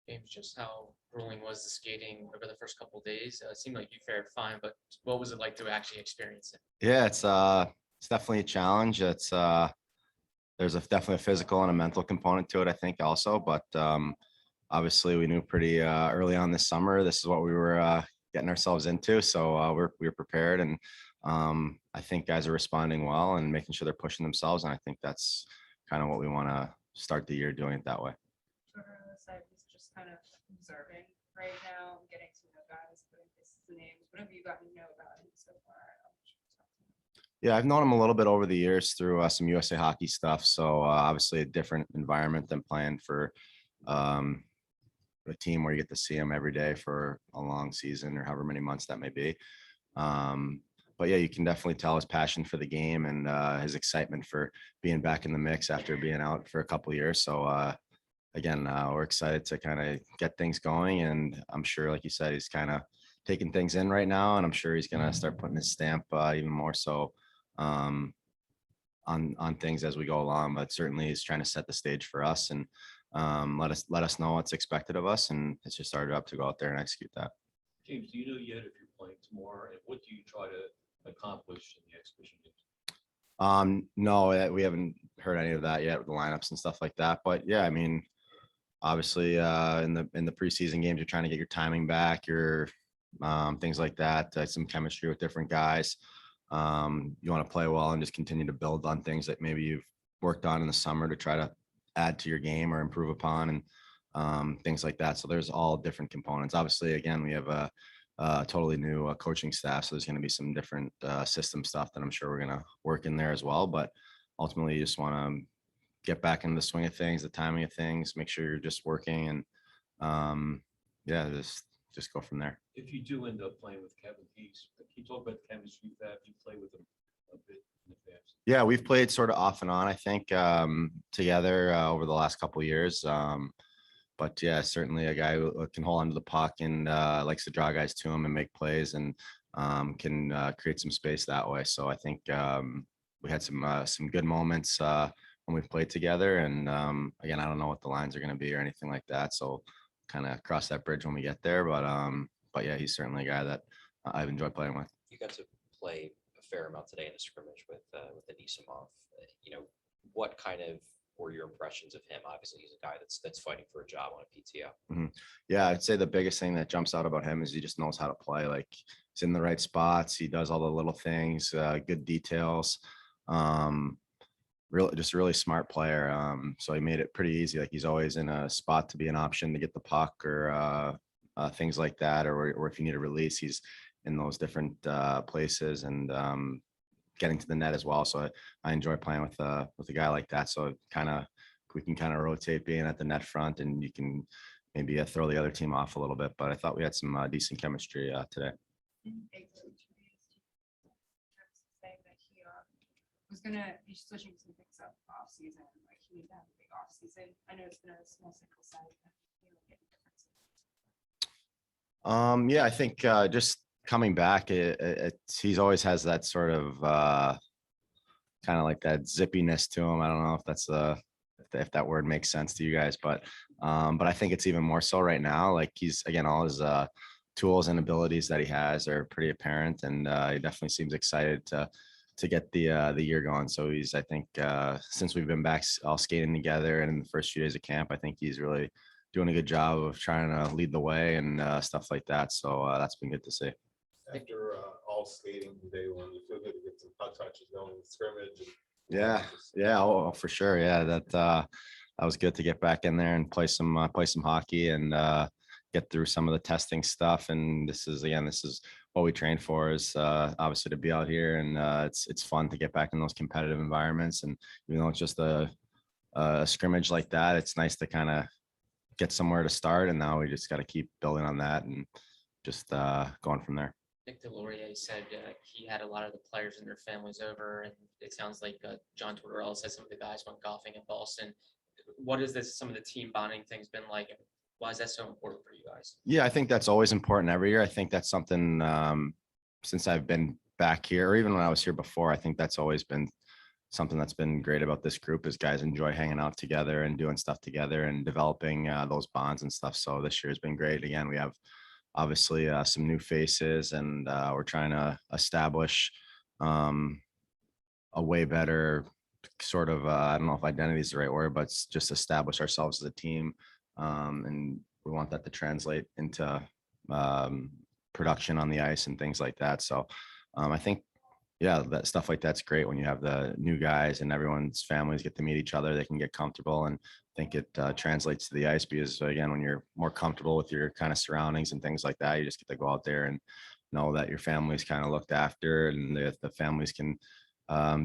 James, just how grueling was the skating over the first couple of days? It seemed like you fared fine, but what was it like to actually experience it? Yeah, it's definitely a challenge. There's definitely a physical and a mental component to it, I think also, but obviously we knew pretty early on this summer this is what we were getting ourselves into, so we were prepared, and I think guys are responding well and making sure they're pushing themselves, and I think that's kind of what we want to start the year doing it that way. Trevor on the side was just kind of observing right now, getting to know guys, putting faces to names. What have you gotten to know about him so far? Yeah, I've known him a little bit over the years through some USA hockey stuff. So obviously a different environment than playing for um, a team where you get to see him every day for a long season or however many months that may be. But yeah, you can definitely tell his passion for the game and his excitement for being back in the mix after being out for a couple of years. So again, we're excited to kind of get things going, and I'm sure, like you said, he's kind of taking things in right now, and I'm sure he's going to start putting his stamp even more so um, on things as we go along. But certainly, he's trying to set the stage for us and let us know what's expected of us, and it's just started up to go out there and execute that. James, do you know yet if you're playing tomorrow, and what do you try to accomplish in the exhibition games? No, we haven't heard any of that yet with the lineups and stuff like that. But yeah, I mean, obviously, in the preseason games, you're trying to get your timing back, your things like that, some chemistry with different guys. You want to play well and just continue to build on things that maybe you've worked on in the summer to try to add to your game or improve upon, and things like that. So there's all different components. Obviously, again, we have a totally new coaching staff, so there's going to be some different system stuff that I'm sure we're going to work in there as well. But ultimately, you just want to get back into the swing of things, the timing of things, make sure you're just working, and yeah, just go from there. If you do end up playing with Kevin Peace, can you talk about the chemistry you've had? You play with him a bit in the past. Yeah, we've played sort of off and on, I think, together over the last couple of years. But yeah, certainly a guy who can hold onto the puck and likes to draw guys to him and make plays, and can create some space that way. So I think we had some good moments when we've played together. And again, I don't know what the lines are going to be or anything like that. So kind of cross that bridge when we get there. But yeah, he's certainly a guy that I've enjoyed playing with. You got to play a fair amount today in the scrimmage with Anisimov. What kind of were your impressions of him? Obviously, he's a guy that's fighting for a job on a PTO. Mm-hmm. Yeah, I'd say the biggest thing that jumps out about him is he just knows how to play. Like, he's in the right spots. He does all the little things, good details. Just a really smart player. So he made it pretty easy. Like, he's always in a spot to be an option to get the puck or things like that. Or if you need a release, he's in those different places and getting to the net as well. So I enjoy playing with a guy like that. So we can kind of rotate being at the net front, and you can maybe throw the other team off a little bit. But I thought we had some decent chemistry today. Was going to be switching some things up off season. Like, he needed to have a big off season. I know it's been a small sample size. Yeah, I think just coming back, he's always has that sort of kind of like that zippiness to him. I don't know if that's if that word makes sense to you guys, but I think it's even more so right now. Like, he's, again, all his tools and abilities that he has are pretty apparent, and he definitely seems excited to get the year going. So he's, I think, since we've been back all skating together and in the first few days of camp, I think he's really doing a good job of trying to lead the way and stuff like that. So that's been good to see. After all skating today, when you feel good to get some puck touches going in scrimmage. Yeah, oh, for sure. Yeah, that was good to get back in there and play some hockey and get through some of the testing stuff. And this is what we train for, is obviously to be out here, and it's fun to get back in those competitive environments. And even though it's just a scrimmage like that, it's nice to kind of get somewhere to start, and now we just got to keep building on that and just going from there. Nick Delorier said he had a lot of the players and their families over, and it sounds like John Tortorella said some of the guys went golfing in Boston. What is some of the team bonding things been like? Why is that so important for you guys? Yeah, I think that's always important every year. I think that's something since I've been back here, or even when I was here before, I think that's always been something that's been great about this group is guys enjoy hanging out together and doing stuff together and developing those bonds and stuff. So this year has been great. Again, we have obviously some new faces, and we're trying to establish a way better sort of I don't know if identity is the right word, but just establish ourselves as a team, and we want that to translate into production on the ice and things like that. So I think yeah, that stuff like that's great when you have the new guys and everyone's families get to meet each other. They can get comfortable, and I think it translates to the ice because again, when you're more comfortable with your kind of surroundings and things like that, you just get to go out there and know that your family's kind of looked after, and the families can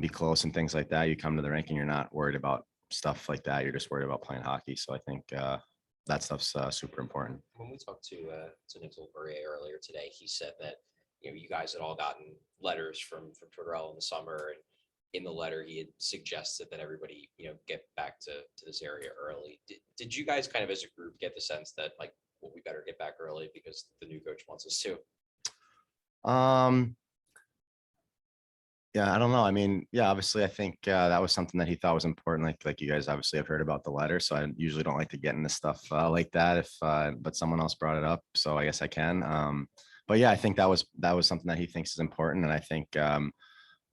be close and things like that. You come to the rink and you're not worried about stuff like that. You're just worried about playing hockey. So I think that stuff's super important. When we talked to Nicole Maria earlier today, he said that, you know, you guys had all gotten letters from Tortorella in the summer, and in the letter he had suggested that everybody, you know, get back to this area early. Did you guys kind of as a group get the sense that like, well, we better get back early because the new coach wants us to? Yeah, I don't know. I mean, yeah, obviously, I think that was something that he thought was important. Like you guys obviously have heard about the letter, so I usually don't like to get into stuff like that. If but someone else brought it up, so I guess I can. But yeah, I think that was something that he thinks is important, and I think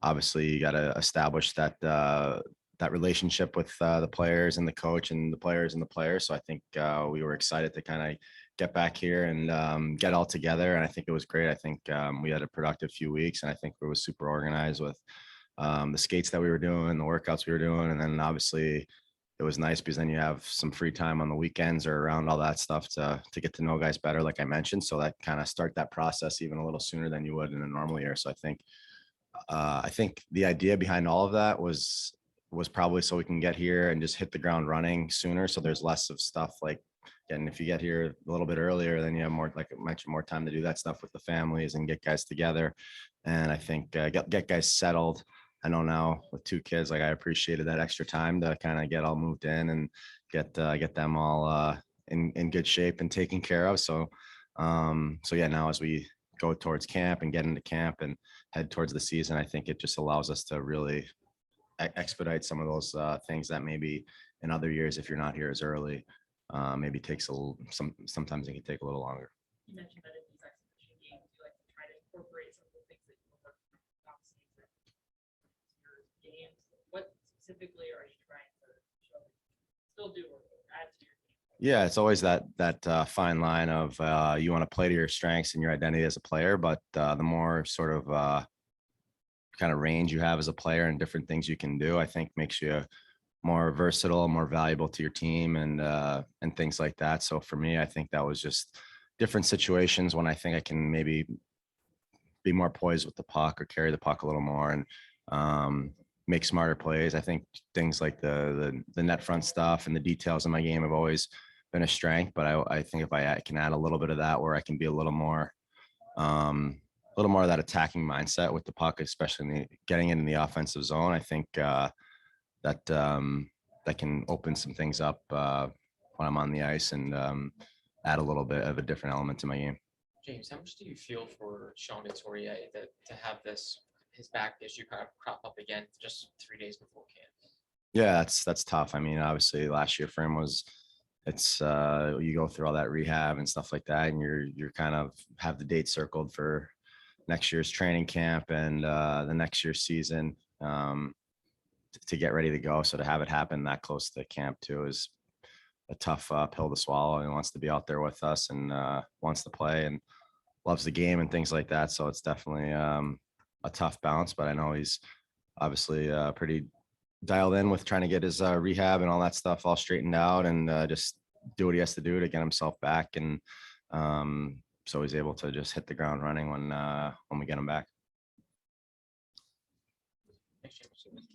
obviously you got to establish that that relationship with the players and the coach and the players and the players. So I think we were excited to kind of get back here and get all together. And I think it was great. I think we had a productive few weeks, and I think it was super organized with the skates that we were doing, the workouts we were doing. And then obviously it was nice because then you have some free time on the weekends or around all that stuff to get to know guys better, like I mentioned. So that kind of start that process even a little sooner than you would in a normal year. So I think the idea behind all of that was probably so we can get here and just hit the ground running sooner. So there's less of stuff like, and if you get here a little bit earlier, then you have more, like I mentioned, more time to do that stuff with the families and get guys together. And I think get guys settled. I know now with 2 kids, like I appreciated that extra time to kind of get all moved in and get them all in good shape and taken care of. So yeah, now as we go towards camp and get into camp and head towards the season, I think it just allows us to really expedite some of those things that maybe in other years, if you're not here as early, maybe takes a little, sometimes it can take a little longer. You mentioned that in these exhibition games, you like to try to incorporate some of the things that you work off season your games. What specifically are you trying to show, still do or add to your game? Yeah, it's always that fine line of you want to play to your strengths and your identity as a player, but the more sort of kind of range you have as a player and different things you can do, I think makes you more versatile, more valuable to your team, and things like that. So for me, I think that was just different situations when I think I can maybe be more poised with the puck or carry the puck a little more and make smarter plays. I think things like the net front stuff and the details in my game have always been a strength, but I think if I can add a little bit of that where I can be a little more of that attacking mindset with the puck, especially getting into the offensive zone, I think that can open some things up when I'm on the ice and add a little bit of a different element to my game. James, how much do you feel for Sean Couturier that to have his back issue kind of crop up again just 3 days before camp? Yeah, that's tough. I mean, obviously last year for him it's you go through all that rehab and stuff like that, and you're kind of have the date circled for next year's training camp and the next year's season to get ready to go. So to have it happen that close to camp too is a tough pill to swallow. He wants to be out there with us and wants to play and loves the game and things like that. So it's definitely a tough bounce, but I know he's obviously pretty dialed in with trying to get his rehab and all that stuff all straightened out and just do what he has to do to get himself back. And so he's able to just hit the ground running when we get him back. Thanks, James.